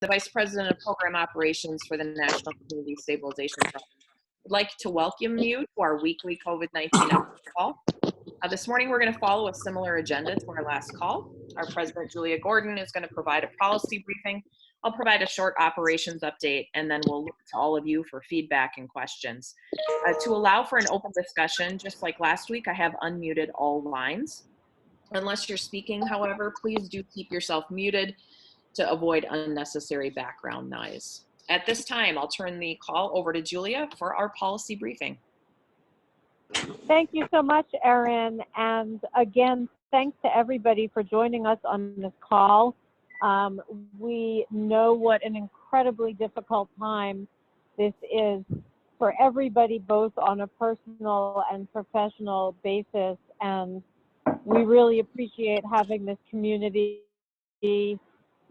the Vice President of Program Operations for the National Community Stabilization Fund. I'd like to welcome you to our weekly COVID-19 call. This morning, we're going to follow a similar agenda to our last call. Our President, Julia Gordon, is going to provide a policy briefing. I'll provide a short operations update, and then we'll look to all of you for feedback and questions. To allow for an open discussion, just like last week, I have unmuted all lines. Unless you're speaking, however, please do keep yourself muted to avoid unnecessary background noise. At this time, I'll turn the call over to Julia for our policy briefing. Thank you so much, Erin. And again, thanks to everybody for joining us on this call. We know what an incredibly difficult time this is for everybody, both on a personal and professional basis. And we really appreciate having this community.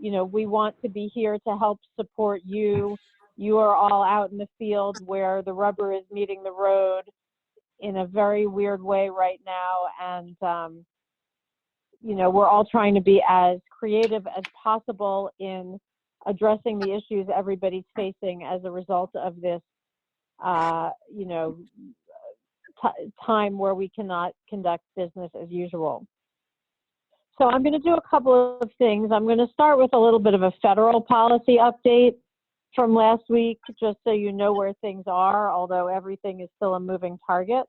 You know, we want to be here to help support you. You are all out in the field where the rubber is meeting the road in a very weird way right now. And, you know, we're all trying to be as creative as possible in addressing the issues everybody's facing as a result of this, you know, time where we cannot conduct business as usual. So I'm going to do a couple of things. I'm going to start with a little bit of a federal policy update from last week, just so you know where things are, although everything is still a moving target,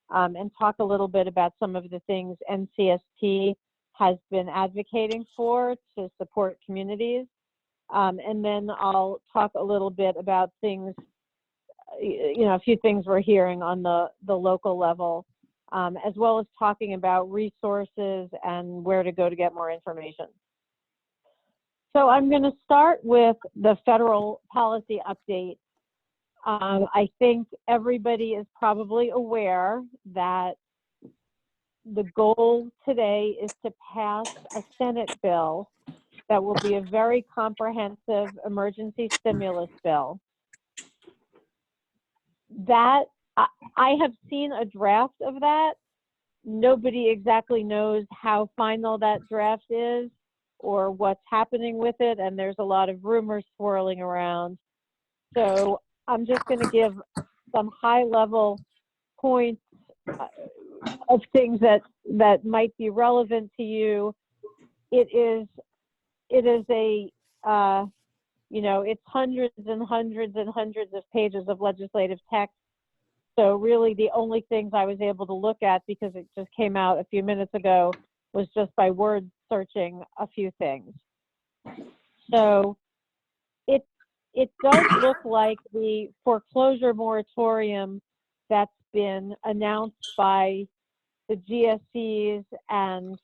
and talk a little bit about some of the things NCST has been advocating for to support communities. And then I'll talk a little bit about things, you know, a few things we're hearing on the local level, as well as talking about resources and where to go to get more information. So I'm going to start with the federal policy update. I think everybody is probably aware that the goal today is to pass a Senate bill that will be a very comprehensive emergency stimulus bill. That I have seen a draft of that. Nobody exactly knows how final that draft is or what's happening with it, and there's a lot of rumors swirling around. So I'm just going to give some high-level points of things that might be relevant to you. It is a you know, it's hundreds and hundreds and hundreds of pages of legislative text. So really the only things I was able to look at, because it just came out a few minutes ago, was just by word searching a few things. So it does look like the foreclosure moratorium that's been announced by the GSEs and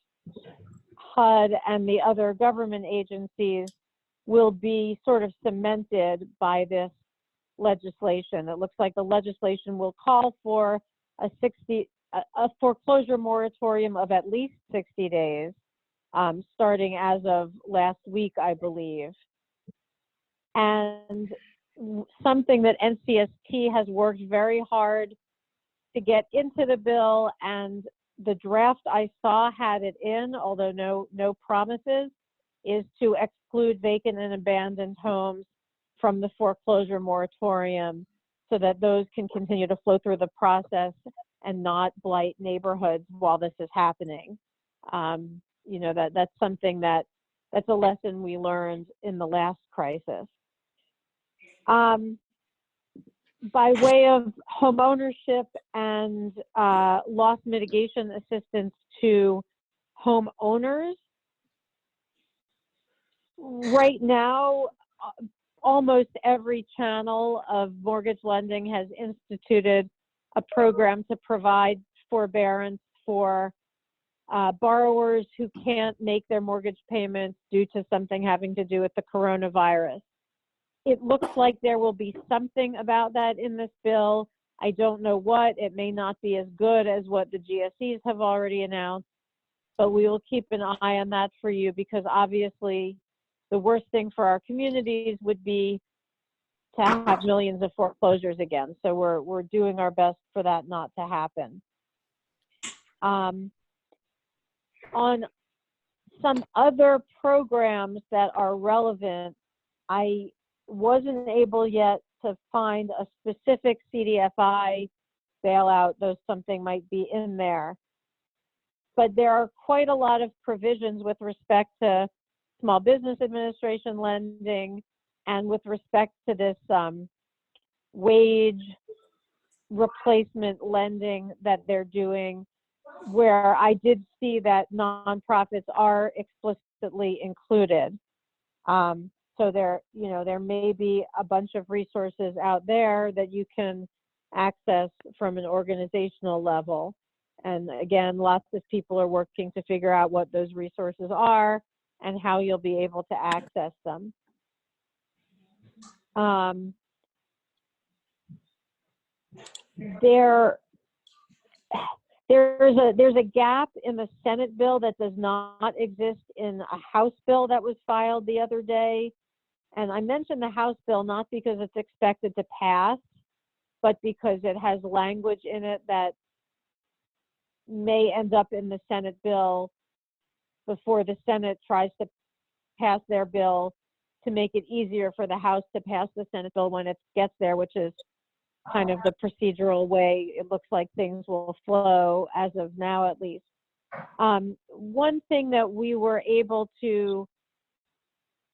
HUD and the other government agencies will be sort of cemented by this legislation. It looks like the legislation will call for a foreclosure moratorium of at least 60 days, starting as of last week, I believe. And something that NCST has worked very hard to get into the bill, and the draft I saw had it in, although no promises, is to exclude vacant and abandoned homes from the foreclosure moratorium so that those can continue to flow through the process and not blight neighborhoods while this is happening. You know, that's something that's a lesson we learned in the last crisis. By way of home ownership and loss mitigation assistance to homeowners, right now, almost every channel of mortgage lending has instituted a program to provide forbearance for borrowers who can't make their mortgage payments due to something having to do with the coronavirus. It looks like there will be something about that in this bill. I don't know what. It may not be as good as what the GSEs have already announced, but we will keep an eye on that for you, because obviously the worst thing for our communities would be to have millions of foreclosures again. So we're doing our best for that not to happen. On some other programs that are relevant, I wasn't able yet to find a specific CDFI bailout, though something might be in there. But there are quite a lot of provisions with respect to Small Business Administration lending and with respect to this wage replacement lending that they're doing, where I did see that nonprofits are explicitly included. So there may be a bunch of resources out there that you can access from an organizational level. And again, lots of people are working to figure out what those resources are and how you'll be able to access them. There's a gap in the Senate bill that does not exist in a House bill that was filed the other day. And I mentioned the House bill not because it's expected to pass, but because it has language in it that may end up in the Senate bill before the Senate tries to pass their bill to make it easier for the House to pass the Senate bill when it gets there, which is kind of the procedural way it looks like things will flow as of now, at least. One thing that we were able to,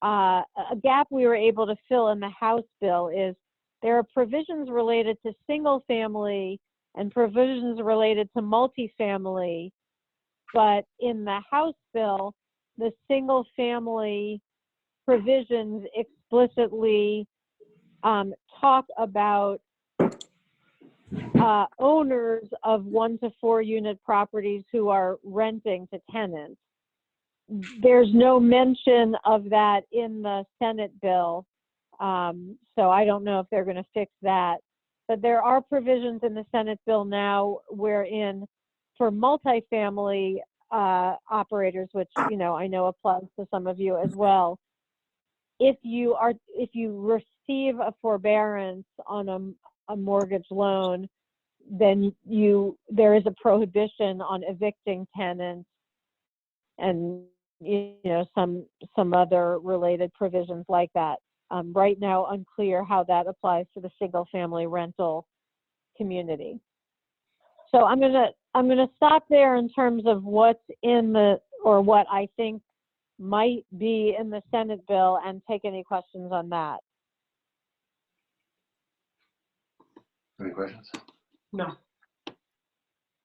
a gap we were able to fill in the House bill is there are provisions related to single family and provisions related to multifamily, but in the House bill, the single family provisions explicitly talk about owners of 1 to 4 unit properties who are renting to tenants. There's no mention of that in the Senate bill, so I don't know if they're going to fix that. But there are provisions in the Senate bill now wherein for multifamily operators, which I know applies to some of you as well, if you receive a forbearance on a mortgage loan, then there is a prohibition on evicting tenants and some other related provisions like that. Right now, unclear how that applies to the single family rental community. So I'm gonna stop there in terms of what's in what I think might be in the Senate bill and take any questions on that. Any questions? No.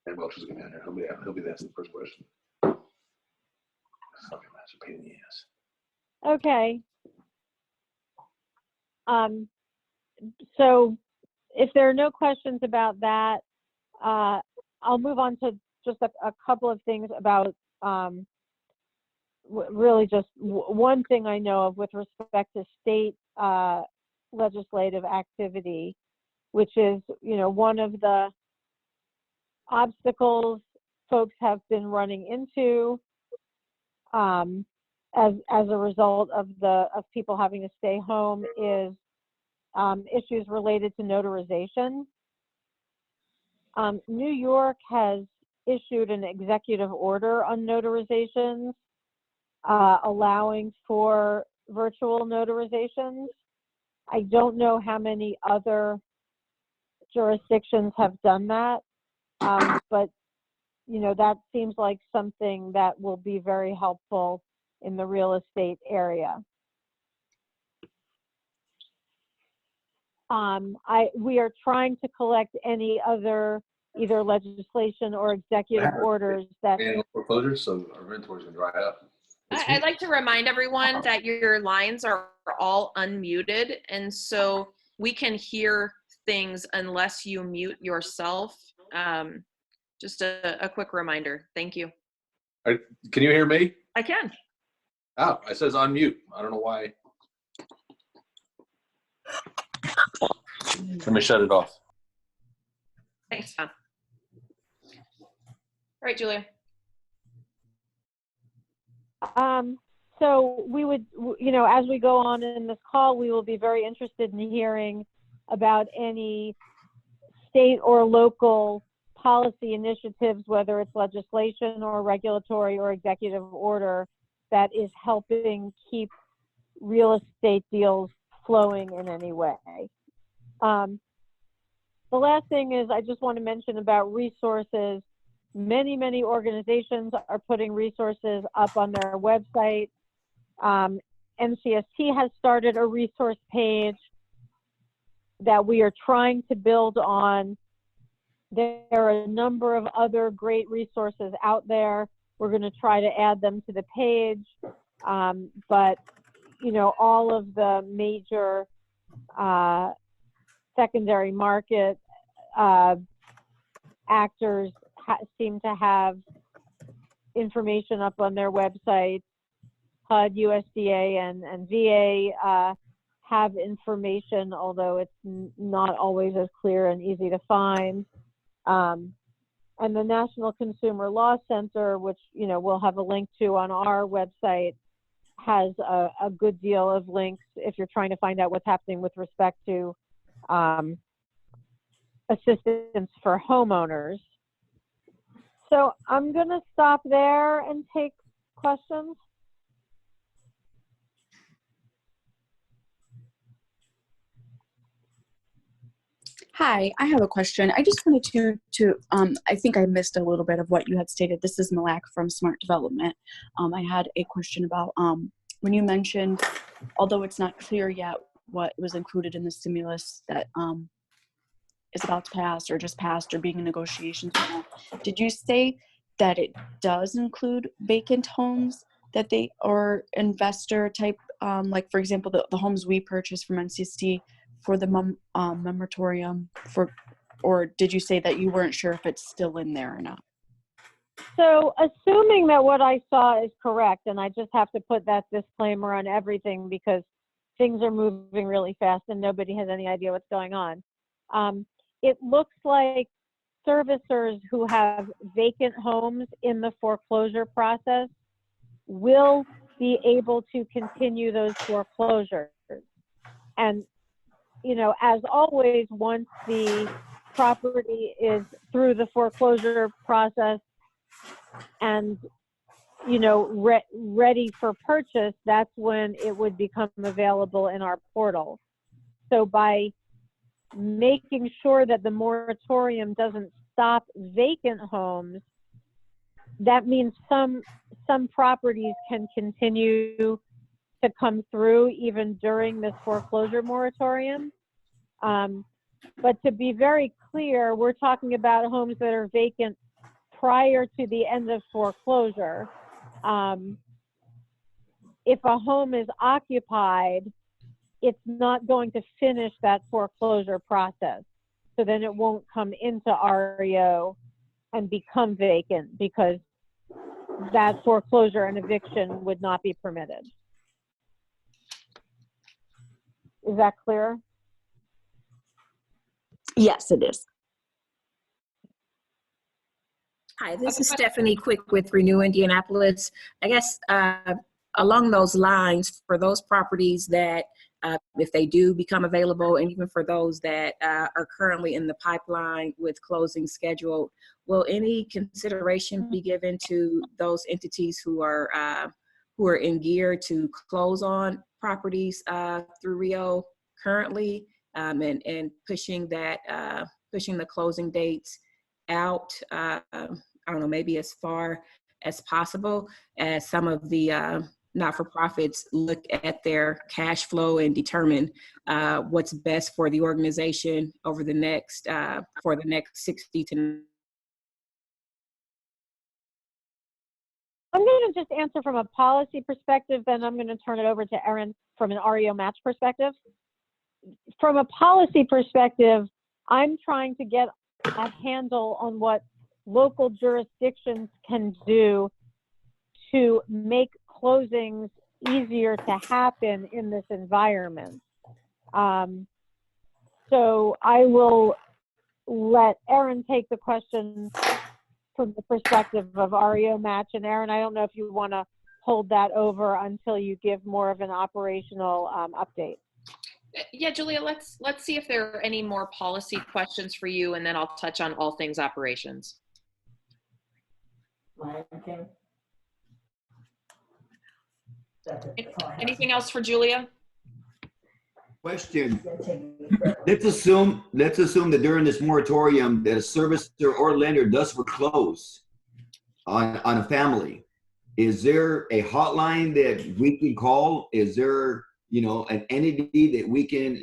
And Welch is gonna be on here. He'll be asking the first question. Fucking that's a pain in the ass. Okay. So if there are no questions about that, I'll move on to just a couple of things about really just one thing I know of with respect to state legislative activity, which is, one of the obstacles folks have been running into as a result of people having to stay home is issues related to notarization. New York has issued an executive order on notarizations, allowing for virtual notarizations. I don't know how many other jurisdictions have done that, but that seems like something that will be very helpful in the real estate area. We are trying to collect any other either legislation or executive orders that Annual foreclosures, so our inventory's gonna dry up. I'd like to remind everyone that your lines are all unmuted, and so we can hear things unless you mute yourself. Just a quick reminder. Thank you. Can you hear me? I can. Oh, it says unmute. I don't know why. Let me shut it off. Thanks, Tom. All right, Julia. So we would, as we go on in this call, we will be very interested in hearing about any state or local policy initiatives, whether it's legislation or regulatory or executive order, that is helping keep real estate deals flowing in any way. The last thing is I just want to mention about resources. Many organizations are putting resources up on their website. NCST has started a resource page that we are trying to build on. There are a number of other great resources out there. We're going to try to add them to the page. But, you know, all of the major secondary market actors seem to have information up on their websites. HUD, USDA, and VA have information, although it's not always as clear and easy to find. And the National Consumer Law Center, which, you know, we'll have a link to on our website, has a good deal of links if you're trying to find out what's happening with respect to assistance for homeowners. So I'm going to stop there and take questions. Hi, I have a question. I just wanted to I think I missed a little bit of what you had stated. This is Malak from Smart Development. I had a question about when you mentioned, although it's not clear yet what was included in the stimulus that is about to pass or just passed or being in negotiations right now, did you say that it does include vacant homes that they or investor type, like for example, the homes we purchased from NCST for the moratorium for, or did you say that you weren't sure if it's still in there or not? So assuming that what I saw is correct, and I just have to put that disclaimer on everything because things are moving really fast and nobody has any idea what's going on. It looks like servicers who have vacant homes in the foreclosure process will be able to continue those foreclosures. And you know, as always, once the property is through the foreclosure process and, you know, ready for purchase, that's when it would become available in our portal. So by making sure that the moratorium doesn't stop vacant homes, that means some properties can continue to come through even during this foreclosure moratorium. But to be very clear, we're talking about homes that are vacant prior to the end of foreclosure. If a home is occupied, it's not going to finish that foreclosure process. So then it won't come into REO and become vacant because that foreclosure and eviction would not be permitted. Is that clear? Yes, it is. Hi, this is Stephanie Quick with Renew Indianapolis. I guess along those lines, for those properties that if they do become available, and even for those that are currently in the pipeline with closing scheduled, will any consideration be given to those entities who are in gear to close on properties through REO currently, and pushing the closing dates out, I don't know, maybe as far as possible, as some of the not-for-profits look at their cash flow and determine what's best for the organization over the next 60 to. I'm going to just answer from a policy perspective, then I'm going to turn it over to Erin from an REO match perspective. From a policy perspective, I'm trying to get a handle on what local jurisdictions can do to make closings easier to happen in this environment. So I will let Erin take the question from the perspective of REO match. And Erin, I don't know if you want to hold that over until you give more of an operational update. Yeah, Julia, let's see if there are any more policy questions for you, and then I'll touch on all things operations. Anything else for Julia? Question. Let's assume that during this moratorium that a servicer or lender does foreclose on a family. Is there a hotline that we can call? Is there, an entity that we can,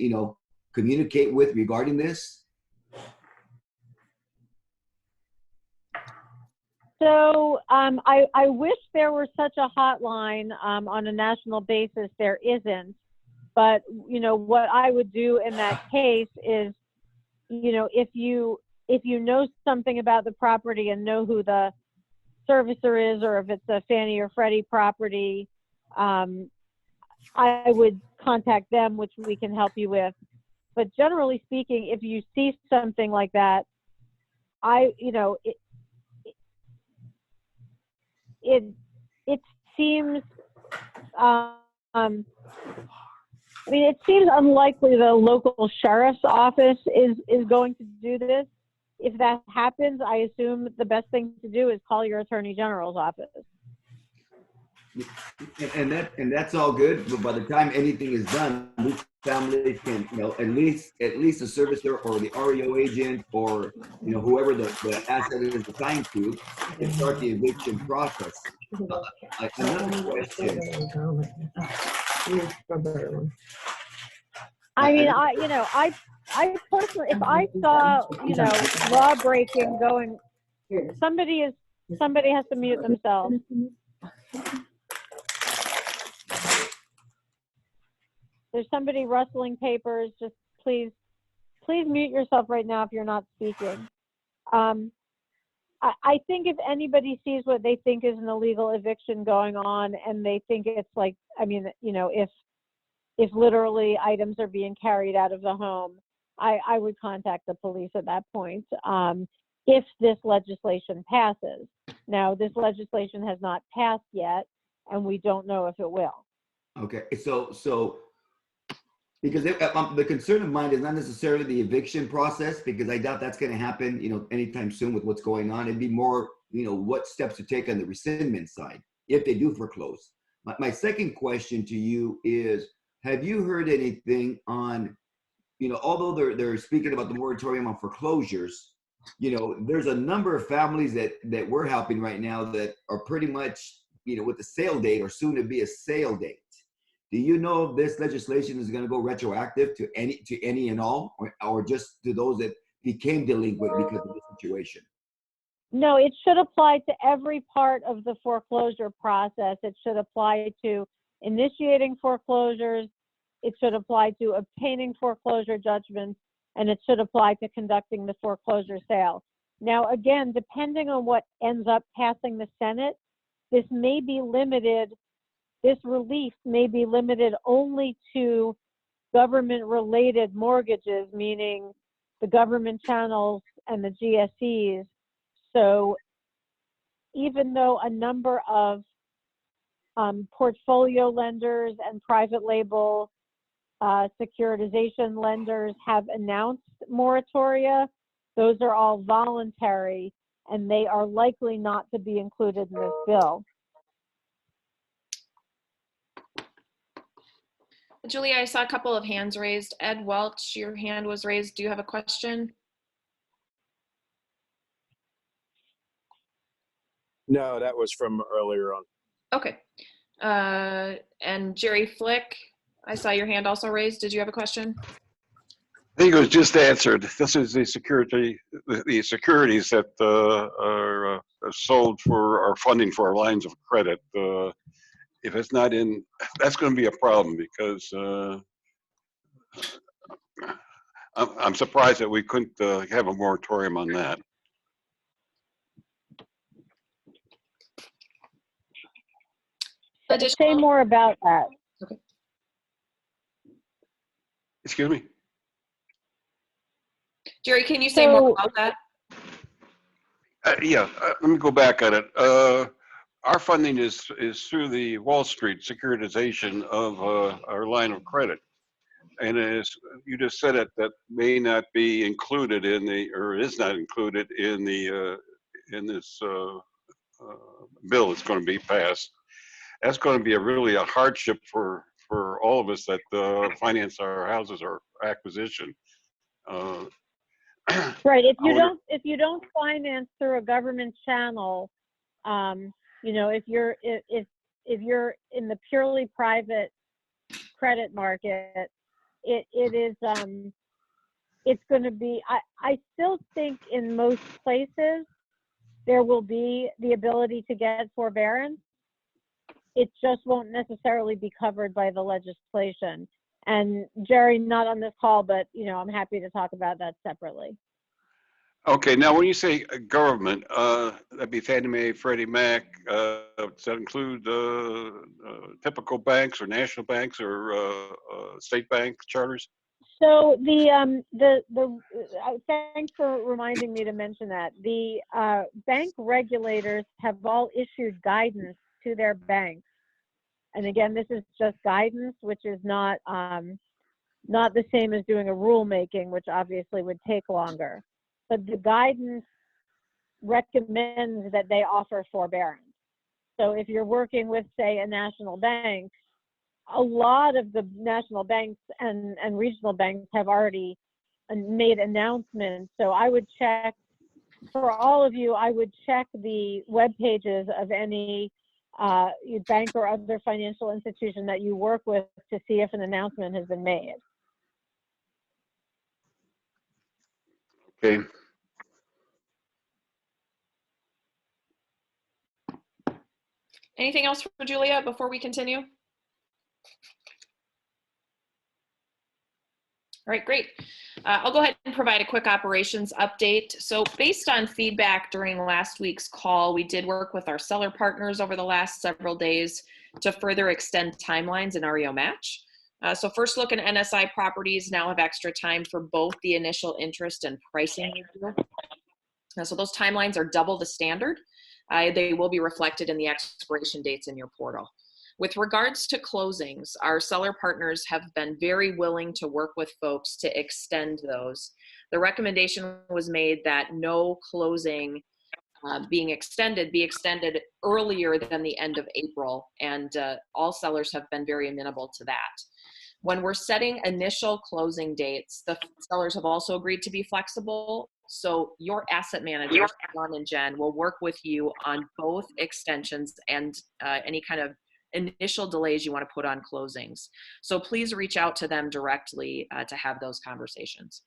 communicate with regarding this? So I wish there were such a hotline on a national basis. There isn't. But, what I would do in that case is, if you know something about the property and know who the servicer is, or if it's a Fannie or Freddie property, I would contact them, which we can help you with. But generally speaking, if you see something like that, it seems, it seems unlikely the local sheriff's office is going to do this. If that happens, I assume the best thing to do is call your attorney general's office. And that's all good, but by the time anything is done, these families can, at least the servicer or the REO agent or whoever the asset is assigned to, can start the eviction process. Another question. I personally, if I saw law breaking going, somebody has to mute themselves. There's somebody rustling papers. Just please mute yourself right now if you're not speaking. I think if anybody sees what they think is an illegal eviction going on, and they think it's like, if literally items are being carried out of the home, I would contact the police at that point. If this legislation passes. Now, this legislation has not passed yet, and we don't know if it will. Okay, so because the concern of mine is not necessarily the eviction process, because I doubt that's going to happen, anytime soon with what's going on. It'd be more, what steps to take on the rescindment side if they do foreclose. My second question to you is, have you heard anything on, although they're speaking about the moratorium on foreclosures, there's a number of families that we're helping right now that are pretty much, with the sale date or soon to be a sale date. Do you know if this legislation is going to go retroactive to any and all, or just to those that became delinquent because of the situation? No, it should apply to every part of the foreclosure process. It should apply to initiating foreclosures. It should apply to obtaining foreclosure judgments, and it should apply to conducting the foreclosure sale. Now, again, depending on what ends up passing the Senate, this relief may be limited only to government-related mortgages, meaning the government channels and the GSEs. So even though a number of portfolio lenders and private label securitization lenders have announced moratoria, those are all voluntary, and they are likely not to be included in this bill. Julia, I saw a couple of hands raised. Ed Welch, your hand was raised. Do you have a question? No, that was from earlier on. Okay. And Jerry Flick, I saw your hand also raised. Did you have a question? I think it was just answered. This is the securities that are sold for our funding for our lines of credit. If it's not in, that's going to be a problem, because I'm surprised that we couldn't have a moratorium on that. Say more about that. Okay. Excuse me? Jerry, can you say more about that? Let me go back on it. Our funding is through the Wall Street securitization of our line of credit. And as you just said, that may not be included or is not included in this bill that's going to be passed. that's going to be really a hardship for all of us that finance our houses or acquisition. Right. If I you wonder- don't finance through a government channel, you know, if you're in the purely private credit market, it is it's going to be. I still think in most places there will be the ability to get forbearance. It just won't necessarily be covered by the legislation. And Jerry, not on this call, but you know, I'm happy to talk about that separately. Okay, now when you say government, that'd be Fannie Mae, Freddie Mac. Does that include typical banks or national banks or state bank charters? So thanks for reminding me to mention that. The bank regulators have all issued guidance to their banks. And again, this is just guidance, which is not the same as doing a rulemaking, which obviously would take longer. But the guidance recommends that they offer forbearance. So if you're working with, say, a national bank, a lot of the national banks and regional banks have already made announcements. So I would check, for all of you, I would check the web pages of any bank or other financial institution that you work with to see if an announcement has been made. Okay. Anything else for Julia before we continue? All right, great. I'll go ahead and provide a quick operations update. So based on feedback during last week's call, we did work with our seller partners over the last several days to further extend timelines in REO Match. So first look at NSI properties now have extra time for both the initial interest and pricing review. So those timelines are double the standard. They will be reflected in the expiration dates in your portal. With regards to closings, our seller partners have been very willing to work with folks to extend those. The recommendation was made that no closing be extended earlier than the end of April, and all sellers have been very amenable to that. When we're setting initial closing dates, the sellers have also agreed to be flexible. So your asset managers, John and Jen, will work with you on both extensions and any kind of initial delays you want to put on closings. So please reach out to them directly to have those conversations.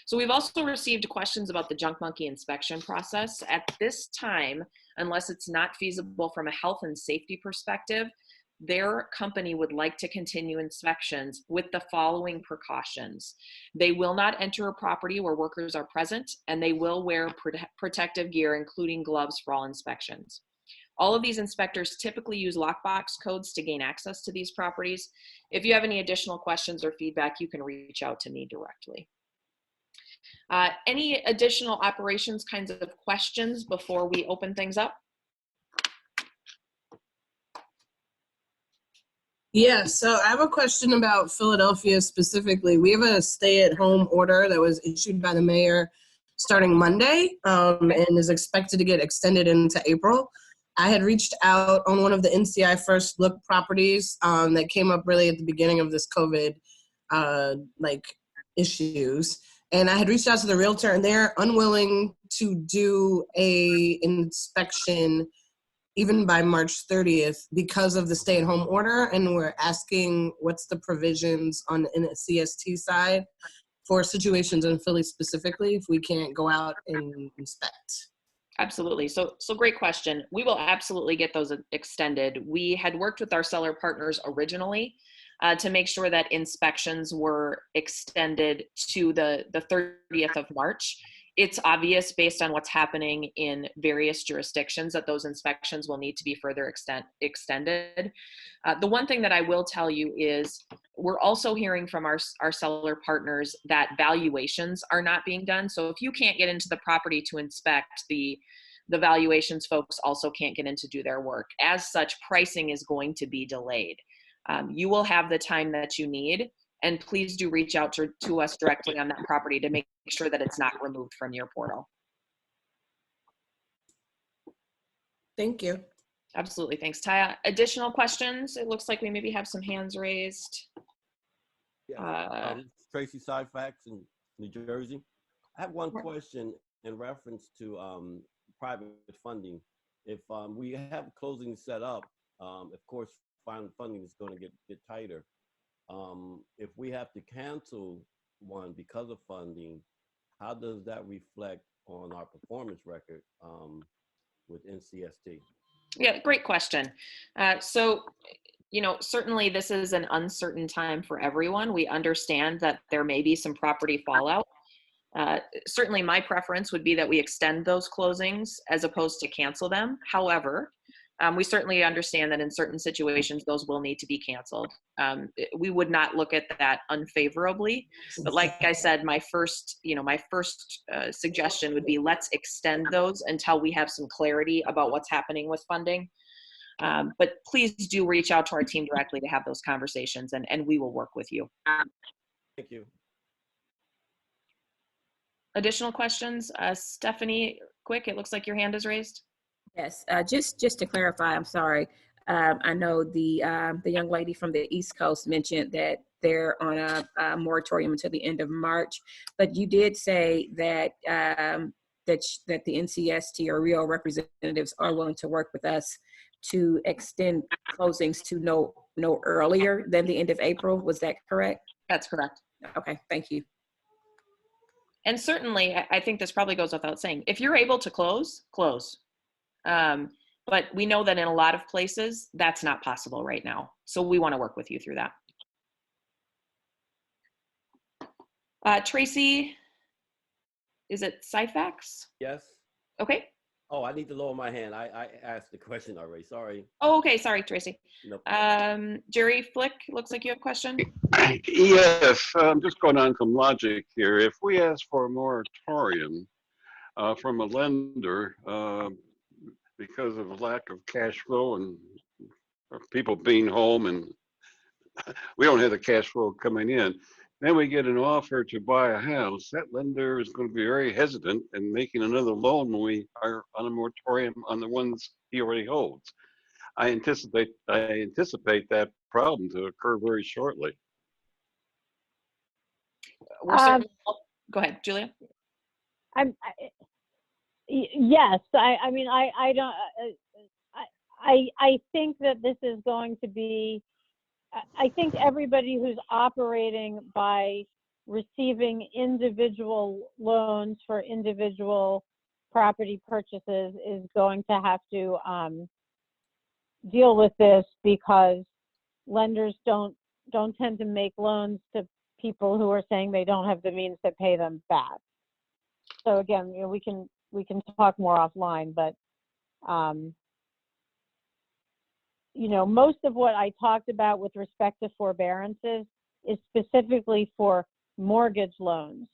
So we've also received questions about the Junk Monkey inspection process. At this time, unless it's not feasible from a health and safety perspective, their company would like to continue inspections with the following precautions. They will not enter a property where workers are present, and they will wear protective gear, including gloves for all inspections. All of these inspectors typically use lockbox codes to gain access to these properties. If you have any additional questions or feedback, you can reach out to me directly. Any additional operations kinds of questions before we open things up? Yeah, so I have a question about Philadelphia specifically. We have a stay-at-home order that was issued by the mayor starting Monday and is expected to get extended into April. I had reached out on one of the NCI First Look properties that came up really at the beginning of this COVID issues. And I had reached out to the realtor, and they're unwilling to do a inspection even by March 30th because of the stay-at-home order. And we're asking what's the provisions on the CST side for situations in Philly specifically if we can't go out and inspect. Absolutely. So great question. We will absolutely get those extended. We had worked with our seller partners originally to make sure that inspections were extended to the 30th of March. It's obvious based on what's happening in various jurisdictions that those inspections will need to be further extended. The one thing that I will tell you is we're also hearing from our seller partners that valuations are not being done. So if you can't get into the property to inspect, the valuations folks also can't get in to do their work. As such, pricing is going to be delayed. You will have the time that you need. And please do reach out to us directly on that property to make sure that it's not removed from your portal. Thank you. Absolutely. Thanks, Taya. Additional questions? It looks like we maybe have some hands raised. Yes. Uh, Tracy Syfax in New Jersey. I have one question in reference to private funding. If we have closing set up, of course, funding is going to get tighter. If we have to cancel one because of funding, how does that reflect on our performance record with NCST? Yeah, great question. So, you know, certainly this is an uncertain time for everyone. We understand that there may be some property fallout. Certainly my preference would be that we extend those closings as opposed to cancel them. However, we certainly understand that in certain situations, those will need to be canceled. We would not look at that unfavorably, but like I said, my first suggestion would be let's extend those until we have some clarity about what's happening with funding. But please do reach out to our team directly to have those conversations, and we will work with you. Thank you. Additional questions? Stephanie, quick, it looks like your hand is raised. Yes, just to clarify, I'm sorry. I know the young lady from the East Coast mentioned that they're on a moratorium until the end of March, but you did say that that the NCST or Rio representatives are willing to work with us to extend closings to no earlier than the end of April. Was that correct? That's correct. Okay, thank you. And certainly, I think this probably goes without saying, if you're able to close, close. But we know that in a lot of places, that's not possible right now. So we want to work with you through that. Tracy, is it Syfax? Yes. Okay. Oh, I need to lower my hand. I asked the question already. Sorry. Oh, okay. Sorry, Tracy. Nope. Jerry Flick, looks like you have a question. Yes, I'm just going on some logic here. If we ask for a moratorium from a lender because of lack of cash flow and people being home and we don't have the cash flow coming in, then we get an offer to buy a house, that lender is going to be very hesitant in making another loan when we are on a moratorium on the ones he already holds. I anticipate that problem to occur very shortly. We're certainly, go ahead, Julia. Yes, I mean, I don't, I think that this is going to be, I think everybody who's operating by receiving individual loans for individual property purchases is going to have to deal with this, because lenders don't tend to make loans to people who are saying they don't have the means to pay them back. So again, you know, we can talk more offline, but you know, most of what I talked about with respect to forbearances is specifically for mortgage loans.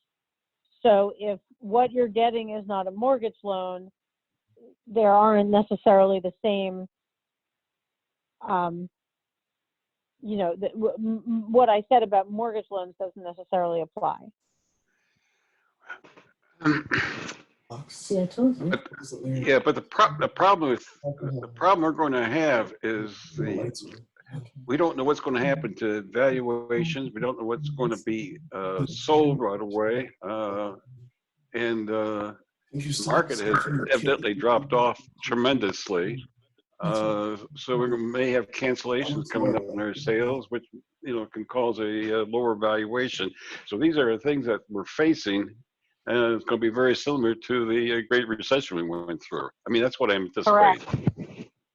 So if what you're getting is not a mortgage loan, there aren't necessarily the same, you know, what I said about mortgage loans doesn't necessarily apply. See, I told you. But the problem we're going to have is we don't know what's going to happen to valuations. We don't know what's going to be sold right away, and the market has evidently dropped off tremendously. So we may have cancellations coming up in our sales, which can cause a lower valuation. So these are the things that we're facing. And it's going to be very similar to the Great Recession we went through. I mean, that's what I anticipate. Correct.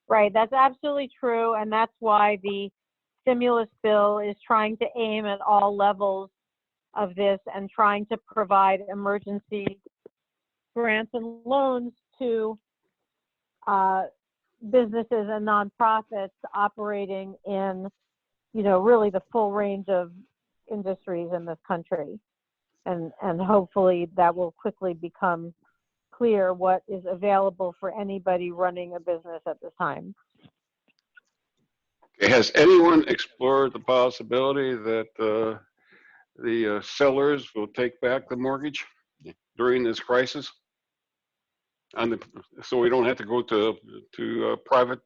Right, that's absolutely true, and that's why the stimulus bill is trying to aim at all levels of this and trying to provide emergency grants and loans to businesses and nonprofits operating in, really the full range of industries in this country. And hopefully that will quickly become clear what is available for anybody running a business at this time. Has anyone explored the possibility that the sellers will take back the mortgage during this crisis? on the, so we don't have to go to private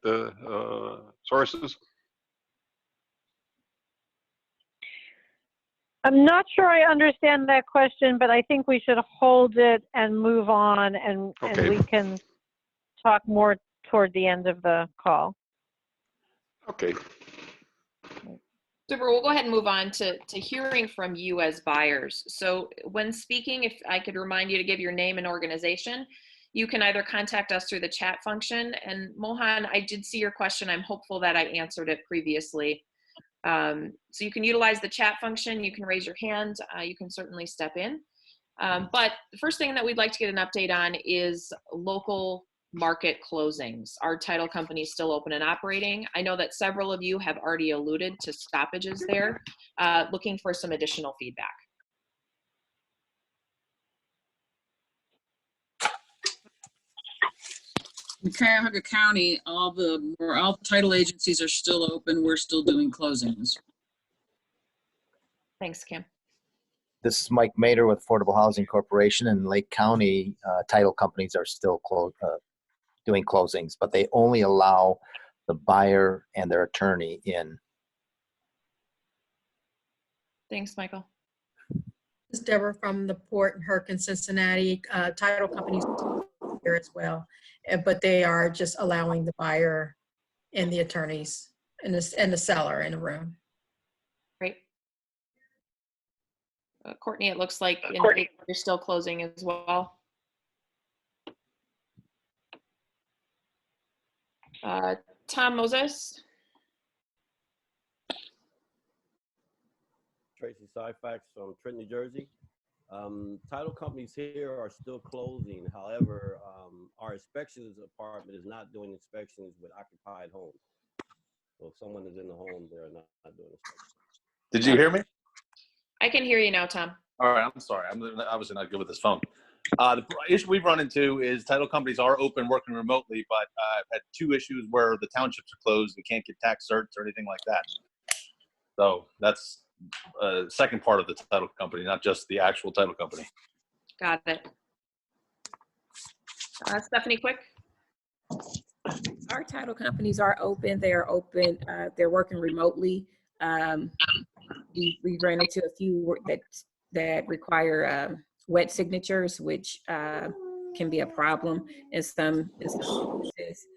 sources? I'm not sure I understand that question, but I think we should hold it and move on, and Okay. we can talk more toward the end of the call. Okay. Super, we'll go ahead and move on to hearing from you as buyers. So when speaking, if I could remind you to give your name and organization, you can either contact us through the chat function. And Mohan, I did see your question. I'm hopeful that I answered it previously. So you can utilize the chat function. You can raise your hand. You can certainly step in. But the first thing that we'd like to get an update on is local market closings. Our title company is still open and operating. I know that several of you have already alluded to stoppages there, looking for some additional feedback. In Cuyahoga County, all the title agencies are still open. We're still doing closings. Thanks, Kim. This is Mike Mader with Affordable Housing Corporation. In Lake County, title companies are still doing closings, but they only allow the buyer and their attorney in. Thanks, Michael. This is Deborah from the Port and Herc in Cincinnati. Title companies here as well, but they are just allowing the buyer and the attorneys and the seller in the room. Great. Courtney, it looks like you're still closing as well. Tom Moses. Tracy Syfax from Trenton, New Jersey. Title companies here are still closing. However, our inspections department is not doing inspections with occupied homes. So if someone is in the home, they're not doing inspections. Did you hear me? I can hear you now, Tom. All right, I'm sorry. I'm obviously not good with this phone. The issue we've run into is title companies are open working remotely, but I've had two issues where the townships are closed. We can't get tax certs or anything like that. So that's second part of the title company, not just the actual title company. Got it. Stephanie, quick. Our title companies are open. They are open. They're working remotely. We ran into a few that require wet signatures, which can be a problem in some instances.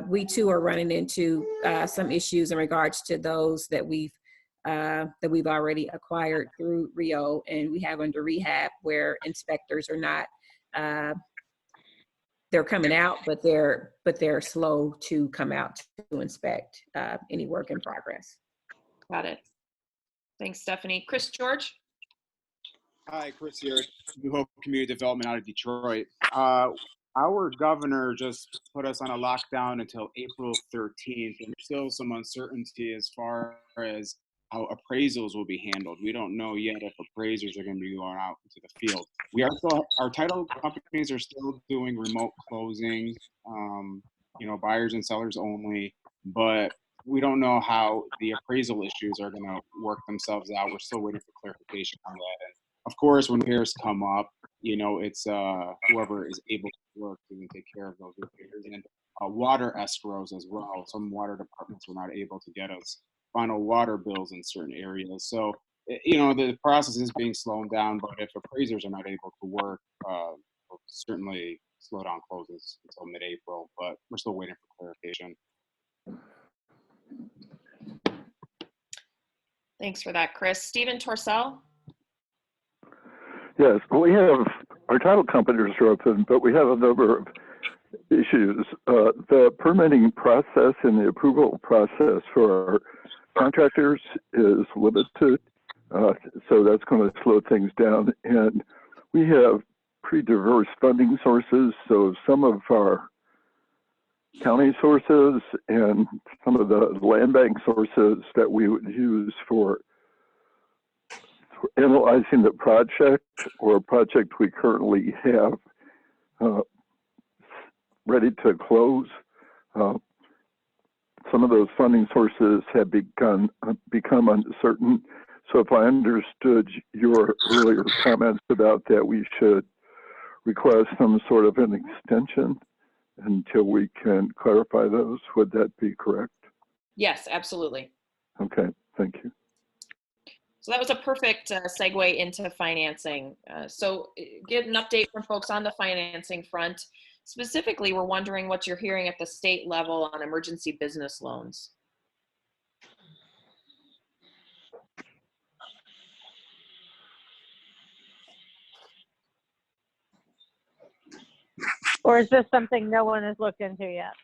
We too are running into some issues in regards to those that we've already acquired through Rio, and we have under rehab where inspectors are not. They're coming out, but they're slow to come out to inspect any work in progress. Got it. Thanks, Stephanie. Chris George. Hi, Chris here, New Hope Community Development out of Detroit. Our governor just put us on a lockdown until April 13th, and there's still some uncertainty as far as how appraisals will be handled. We don't know yet if appraisers are going to be going out into the field. Our title companies are still doing remote closing, buyers and sellers only, but we don't know how the appraisal issues are going to work themselves out. We're still waiting for clarification on that. And of course, when repairs come up, it's whoever is able to work to take care of those repairs. And water escrows as well. Some water departments were not able to get us final water bills in certain areas. So, the process is being slowed down, but if appraisers are not able to work, we'll certainly slow down closes until mid-April, but we're still waiting for clarification. Thanks for that, Chris. Stephen Torcell. Yes, we have, our title companies are open, but we have a number of issues. The permitting process and the approval process for our contractors is limited, so that's going to slow things down. And we have pretty diverse funding sources, so some of our county sources and some of the land bank sources that we would use for analyzing the project or a project we currently have ready to close. Some of those funding sources have become uncertain. So if I understood your earlier comments about that we should request some sort of an extension until we can clarify those. Would that be correct? Yes, absolutely. Okay, thank you. So that was a perfect segue into financing. Get an update from folks on the financing front. Specifically, we're wondering what you're hearing at the state level on emergency business loans. Or is this something no one has looked into yet?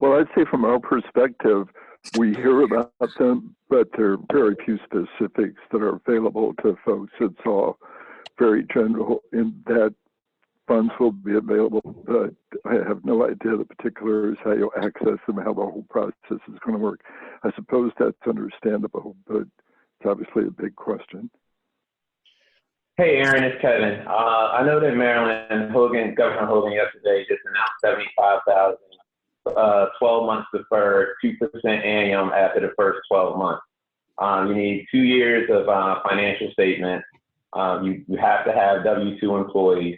Well, I'd say from our perspective, we hear about them, but there are very few specifics that are available to folks. It's all very general in that funds will be available, but I have no idea the particulars, how you'll access them, how the whole process is going to work. I suppose that's understandable, but it's obviously a big question. Hey, Aaron, it's Kevin. I know that Maryland, Governor Hogan yesterday just announced $75,000, 12 months deferred, 2% annual after the first 12 months. You need 2 years of financial statement. You have to have W-2 employees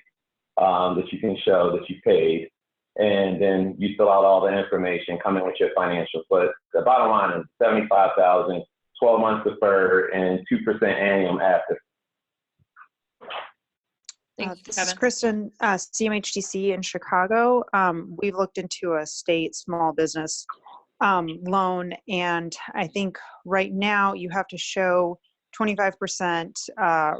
that you can show that you paid. And then you fill out all the information, come in with your financials. But the bottom line is $75,000, 12 months deferred, and 2% annual after. This is Kristen, CMHTC in Chicago. We've looked into a state small business loan, and I think right now you have to show 25%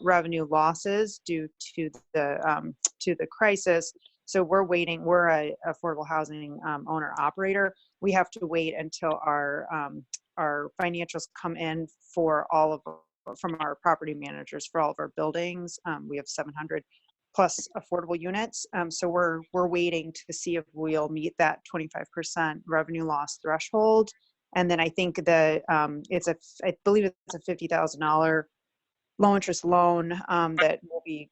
revenue losses due to the crisis. So we're waiting. We're a affordable housing owner operator. We have to wait until our financials come in for all of from our property managers for all of our buildings. We have 700 plus affordable units. So we're waiting to see if we'll meet that 25% revenue loss threshold. And then I think that I believe it's a $50,000 low interest loan that will be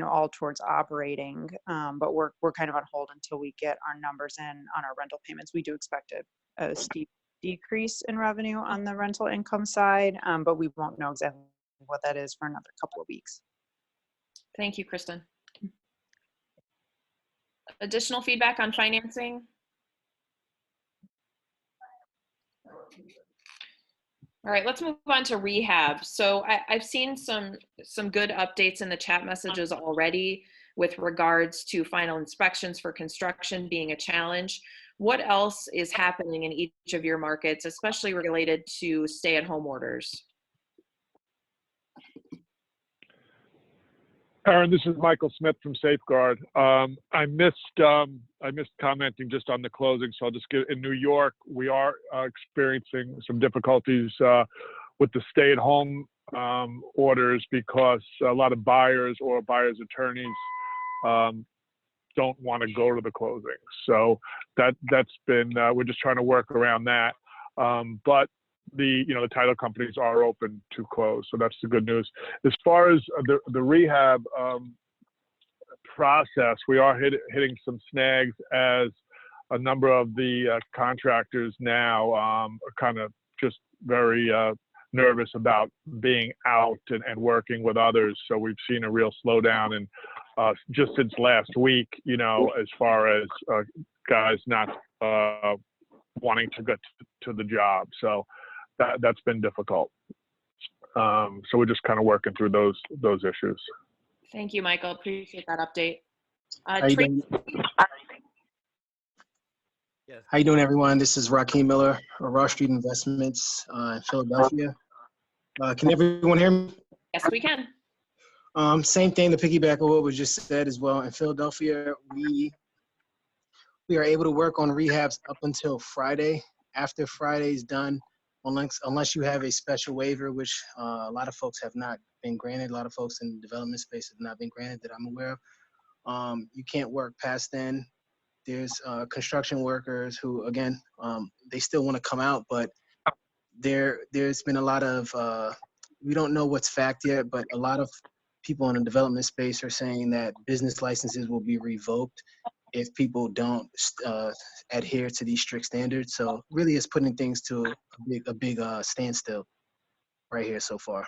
all towards operating. But we're kind of on hold until we get our numbers in on our rental payments. We do expect a steep decrease in revenue on the rental income side, but we won't know exactly what that is for another couple of weeks. Thank you, Kristen. Additional feedback on financing? All right, let's move on to rehab. So I've seen some good updates in the chat messages already with regards to final inspections for construction being a challenge. What else is happening in each of your markets, especially related to stay-at-home orders? Aaron, this is Michael Smith from Safeguard. I missed commenting just on the closing, so I'll just give. In New York, we are experiencing some difficulties with the stay-at-home orders because a lot of buyers or buyers' attorneys don't want to go to the closing. So that's been we're just trying to work around that. But the title companies are open to close, so that's the good news. As far as the rehab process, we are hitting some snags as a number of the contractors now are kind of just very nervous about being out and working with others. So we've seen a real slowdown in just since last week, as far as guys not wanting to get to the job. So that's been difficult. So we're just kind of working through those issues. Thank you, Michael. Appreciate that update. How you doing, everyone? This is Raheem Miller of Ross Street Investments in Philadelphia. Can everyone hear me? Yes, we can. Same thing to piggyback on what was just said as well. In Philadelphia, we are able to work on rehabs up until Friday. After Friday's done, unless you have a special waiver, which a lot of folks have not been granted. A lot of folks in the development space have not been granted that I'm aware of. You can't work past then. There's construction workers who, again, they still want to come out, but there's been a lot of, we don't know what's fact yet, but a lot of people in the development space are saying that business licenses will be revoked if people don't adhere to these strict standards. So really it's putting things to a big standstill right here so far.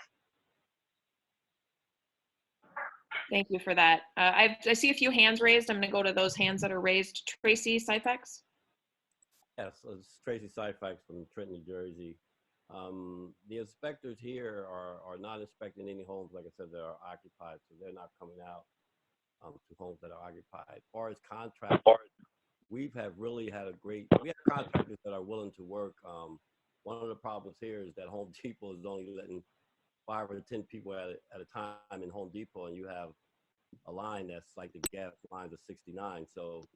Thank you for that. I see a few hands raised. I'm going to go to those hands that are raised. Tracy Syphax. Yes, it's Tracy Syphax from Trenton, New Jersey. The inspectors here are not inspecting any homes, like I said, that are occupied, so they're not coming out to homes that are occupied. As far as contractors, we have contractors that are willing to work. One of the problems here is that Home Depot is only letting 5 or 10 people at a time in Home Depot, and you have a line that's like the gas lines of 69. So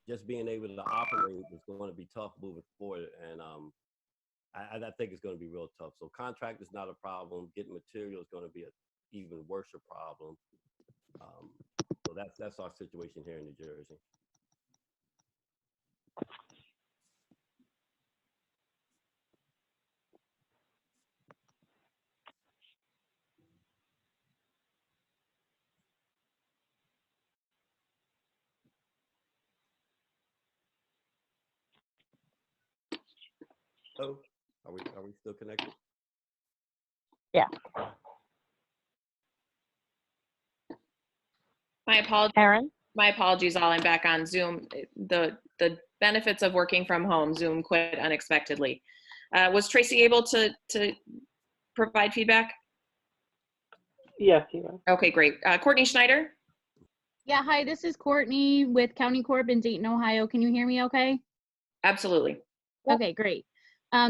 just being able to operate is going to be tough moving forward, and I think it's going to be real tough. So contract is not a problem. Getting material is going to be an even worse problem. So that's our situation here in New Jersey. So are we still connected? Yeah. My apologies. Aaron? My apologies, all. I'm back on Zoom. The benefits of working from home, Zoom quit unexpectedly. Was Tracy able to provide feedback? Yes, you are. Okay, great. Courtney Schneider? Yeah, hi, this is Courtney with County Corp in Dayton, Ohio. Can you hear me okay? Absolutely. Okay, great.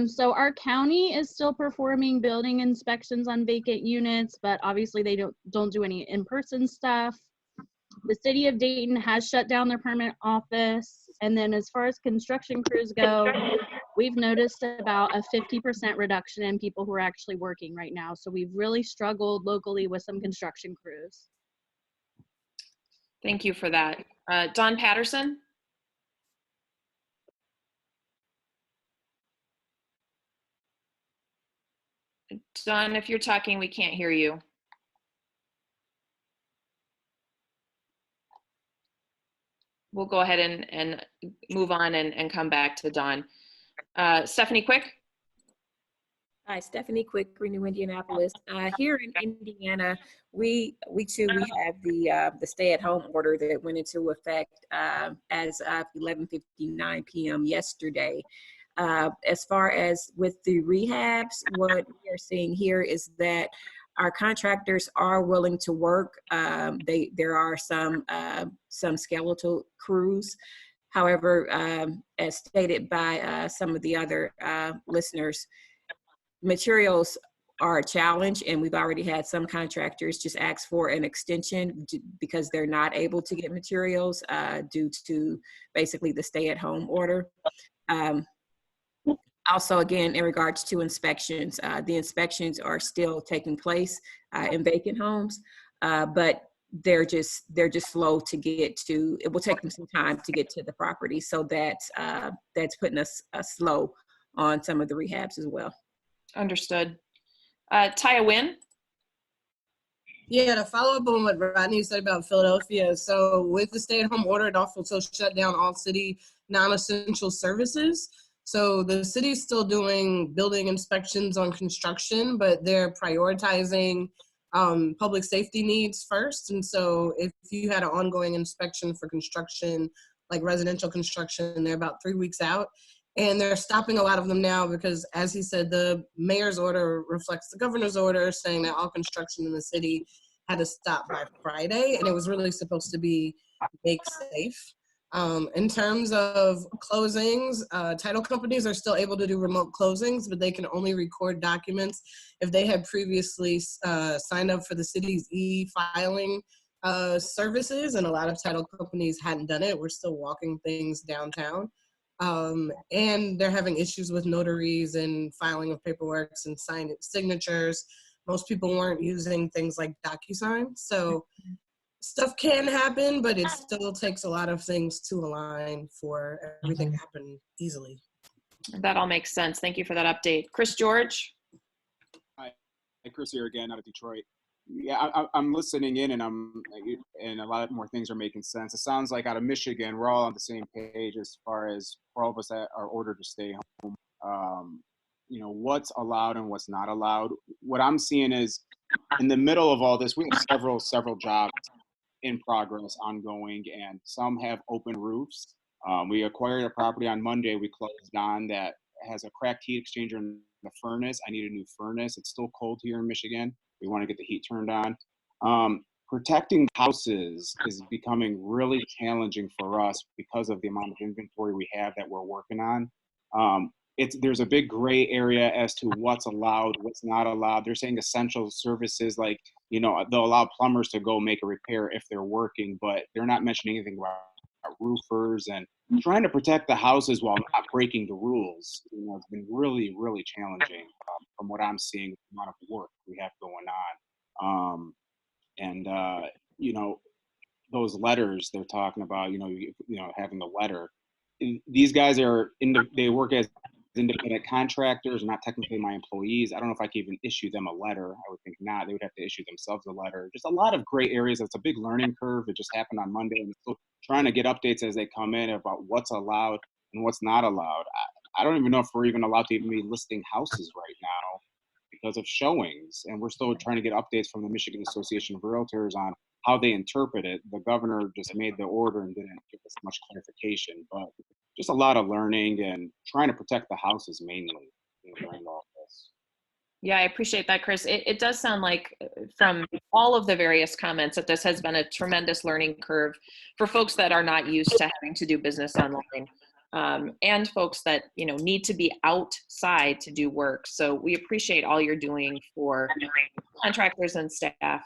So our county is still performing building inspections on vacant units, but obviously they don't do any in-person stuff. The city of Dayton has shut down their permanent office. And then as far as construction crews go, we've noticed about a 50% reduction in people who are actually working right now. So we've really struggled locally with some construction crews. Thank you for that. Don Patterson? Don, if you're talking, we can't hear you. We'll go ahead and move on and come back to Don. Stephanie Quick? Hi, Stephanie Quick, Renew Indianapolis. Here in Indiana, we have the stay-at-home order that went into effect as of 11:59 p.m. yesterday. As far as with the rehabs, what we are seeing here is that our contractors are willing to work. There are some skeletal crews. However, as stated by some of the other listeners, materials are a challenge, and we've already had some contractors just ask for an extension because they're not able to get materials due to basically the stay-at-home order. Also, again, in regards to inspections, the inspections are still taking place in vacant homes, but they're just slow to get to. It will take them some time to get to the property, so that's putting us slow on some of the rehabs as well. Understood. Taya Wynn? Yeah, to follow up on what Rodney said about Philadelphia. So with the stay-at-home order, it also shut down all city non-essential services. So the city's still doing building inspections on construction, but they're prioritizing public safety needs first. And so if you had an ongoing inspection for construction, like residential construction, they're about 3 weeks out. And they're stopping a lot of them now because, as he said, the mayor's order reflects the governor's order saying that all construction in the city had to stop by Friday. And it was really supposed to be make safe. In terms of closings, title companies are still able to do remote closings, but they can only record documents if they had previously signed up for the city's e-filing services, and a lot of title companies hadn't done it. We're still walking things downtown. And they're having issues with notaries and filing of paperwork and signatures. Most people weren't using things like DocuSign. So stuff can happen, but it still takes a lot of things to align for everything to happen easily. That all makes sense. Thank you for that update. Chris George? Hi, Chris here again out of Detroit. Yeah, I'm listening in, and a lot more things are making sense. It sounds like out of Michigan, we're all on the same page as far as for all of us that are ordered to stay home. What's allowed and what's not allowed. What I'm seeing is, in the middle of all this, we have several jobs in progress, ongoing, and some have open roofs. We acquired a property on Monday we closed on that has a cracked heat exchanger in the furnace. I need a new furnace. It's still cold here in Michigan. We want to get the heat turned on. Protecting houses is becoming really challenging for us because of the amount of inventory we have that we're working on. There's a big gray area as to what's allowed, what's not allowed. They're saying essential services like, they'll allow plumbers to go make a repair if they're working, but they're not mentioning anything about roofers and trying to protect the houses while not breaking the rules. It's been really, really challenging from what I'm seeing, the amount of work we have going on. Those letters they're talking about, having the letter. These guys they work as independent contractors, not technically my employees. I don't know if I can even issue them a letter. I would think not. They would have to issue themselves a letter. Just a lot of gray areas. It's a big learning curve. It just happened on Monday, and still trying to get updates as they come in about what's allowed and what's not allowed. I don't even know if we're even allowed to even be listing houses right now because of showings, and we're still trying to get updates from the Michigan Association of Realtors on how they interpret it. The governor just made the order and didn't give us much clarification, but just a lot of learning and trying to protect the houses mainly during all this. Yeah, I appreciate that, Chris. It does sound like from all of the various comments that this has been a tremendous learning curve for folks that are not used to having to do business online. And folks that need to be outside to do work. So we appreciate all you're doing for contractors and staff.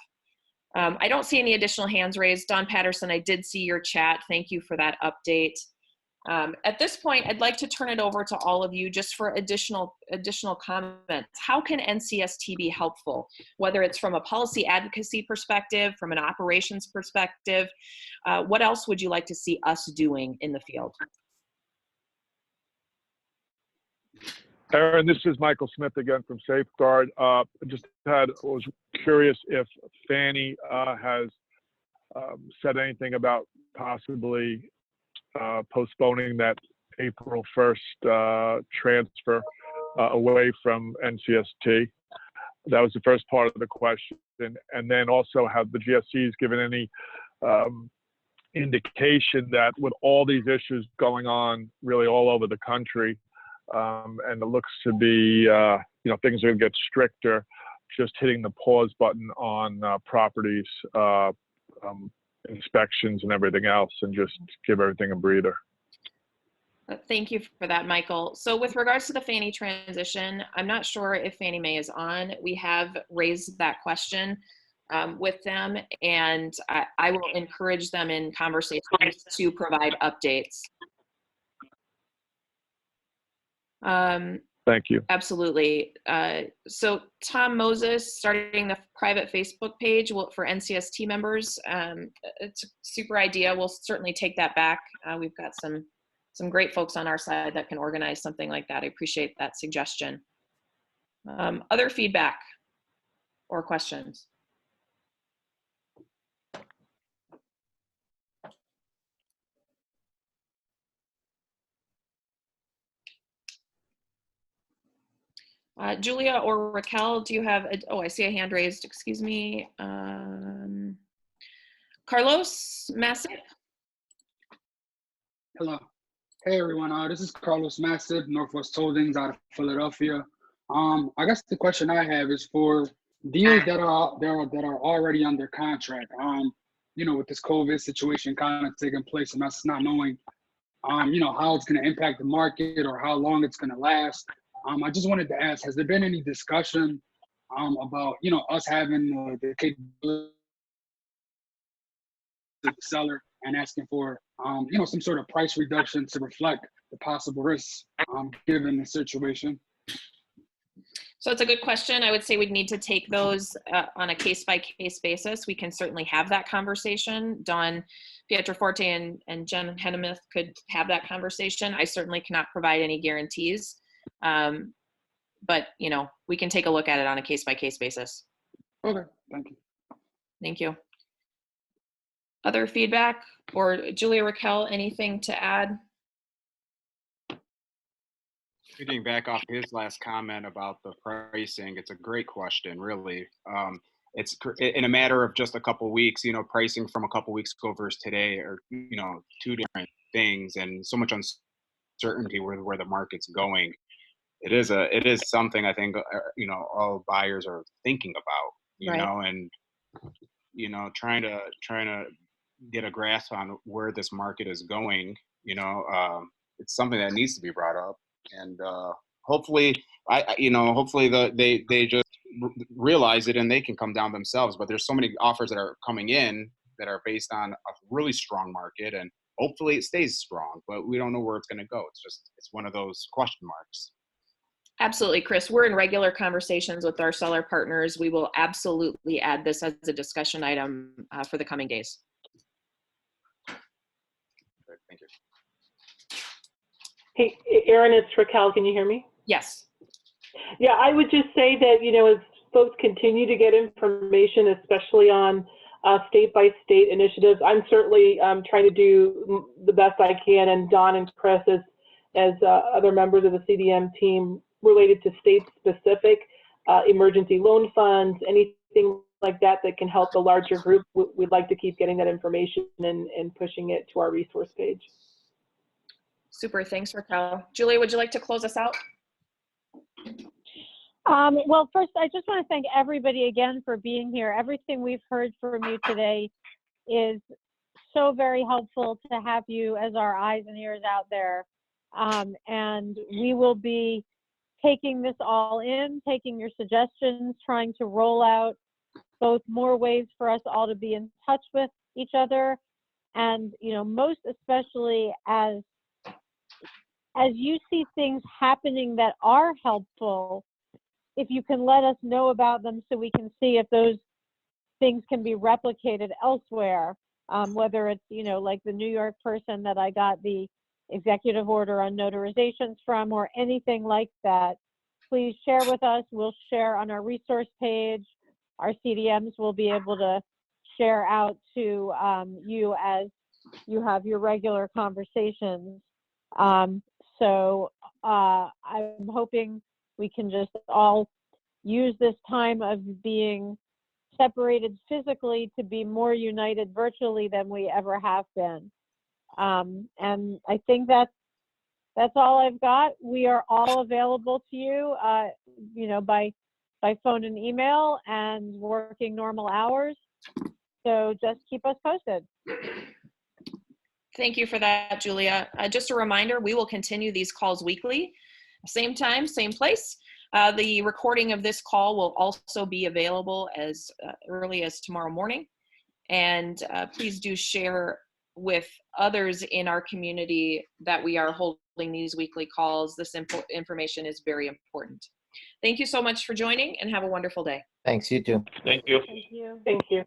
I don't see any additional hands raised. Don Patterson, I did see your chat. Thank you for that update. At this point, I'd like to turn it over to all of you just for additional comments. How can NCST be helpful? Whether it's from a policy advocacy perspective, from an operations perspective, what else would you like to see us doing in the field? Aaron, this is Michael Smith again from Safeguard. Was curious if Fannie has said anything about possibly postponing that April 1st transfer away from NCST. That was the first part of the question. And then also, have the GSEs given any indication that with all these issues going on really all over the country, and it looks to be, things are going to get stricter, just hitting the pause button on properties, inspections and everything else, and just give everything a breather. Thank you for that, Michael. So with regards to the Fannie transition, I'm not sure if Fannie Mae is on. We have raised that question with them, and I will encourage them in conversations to provide updates. Thank you. Absolutely. So Tom Moses starting the private Facebook page for NCST members. It's a super idea. We'll certainly take that back. We've got some great folks on our side that can organize something like that. I appreciate that suggestion. Other feedback or questions? Julia or Raquel, do you have, I see a hand raised, excuse me. Carlos Massive. Hello. Hey everyone, this is Carlos Massive, Northwest Holdings out of Philadelphia. I guess the question I have is for deals that are already under contract. With this COVID situation kind of taking place and us not knowing, how it's going to impact the market or how long it's going to last. I just wanted to ask, has there been any discussion about, us having the capability to the seller and asking for, some sort of price reduction to reflect the possible risks given the situation? So it's a good question. I would say we'd need to take those on a case-by-case basis. We can certainly have that conversation. Don Pietroforte and Jen Hennemith could have that conversation. I certainly cannot provide any guarantees. But, we can take a look at it on a case-by-case basis. Okay, thank you. Thank you. Other feedback? Or Julia, Raquel, anything to add? Getting back off his last comment about the pricing, it's a great question, really. it's in a matter of just a couple weeks, you know, pricing from a couple weeks ago versus today are, you know, two different things, and so much uncertainty where the market's going. It is something I think, you know, all buyers are thinking about, you Right. know, and, you know, trying to get a grasp on where this market is going, you know, it's something that needs to be brought up. And hopefully, hopefully they just realize it and they can come down themselves. But there's so many offers that are coming in that are based on a really strong market, and hopefully it stays strong, but we don't know where it's going to go. It's one of those question marks. Absolutely, Chris. We're in regular conversations with our seller partners. We will absolutely add this as a discussion item for the coming days. Great, thank you. Hey, Erin, it's Raquel. Can you hear me? Yes. Yeah, I would just say that, you know, as folks continue to get information, especially on state-by-state initiatives, I'm certainly trying to do the best I can, and Don and Chris as other members of the CDM team related to state-specific emergency loan funds, anything like that that can help the larger group. We'd like to keep getting that information and pushing it to our resource page. Super, thanks, Raquel. Julia, would you like to close us out? Well, first, I just want to thank everybody again for being here. Everything we've heard from you today is so very helpful to have you as our eyes and ears out there. And we will be taking this all in, taking your suggestions, trying to roll out both more ways for us all to be in touch with each other. And, you know, most especially as you see things happening that are helpful, if you can let us know about them so we can see if those things can be replicated elsewhere, whether it's, you know, like the New York person that I got the executive order on notarizations from, or anything like that, please share with us. We'll share on our resource page. Our CDMs will be able to share out to you as you have your regular conversations. So I'm hoping we can just all use this time of being separated physically to be more united virtually than we ever have been. And I think that's all I've got. We are all available to you, you know, by phone and email, and working normal hours. So just keep us posted. Thank you for that, Julia. Just a reminder, we will continue these calls weekly, same time, same place. The recording of this call will also be available as early as tomorrow morning. And please do share with others in our community that we are holding these weekly calls. This information is very important. Thank you so much for joining, and have a wonderful day. Thanks, you too. Thank you. Thank you. Thank you.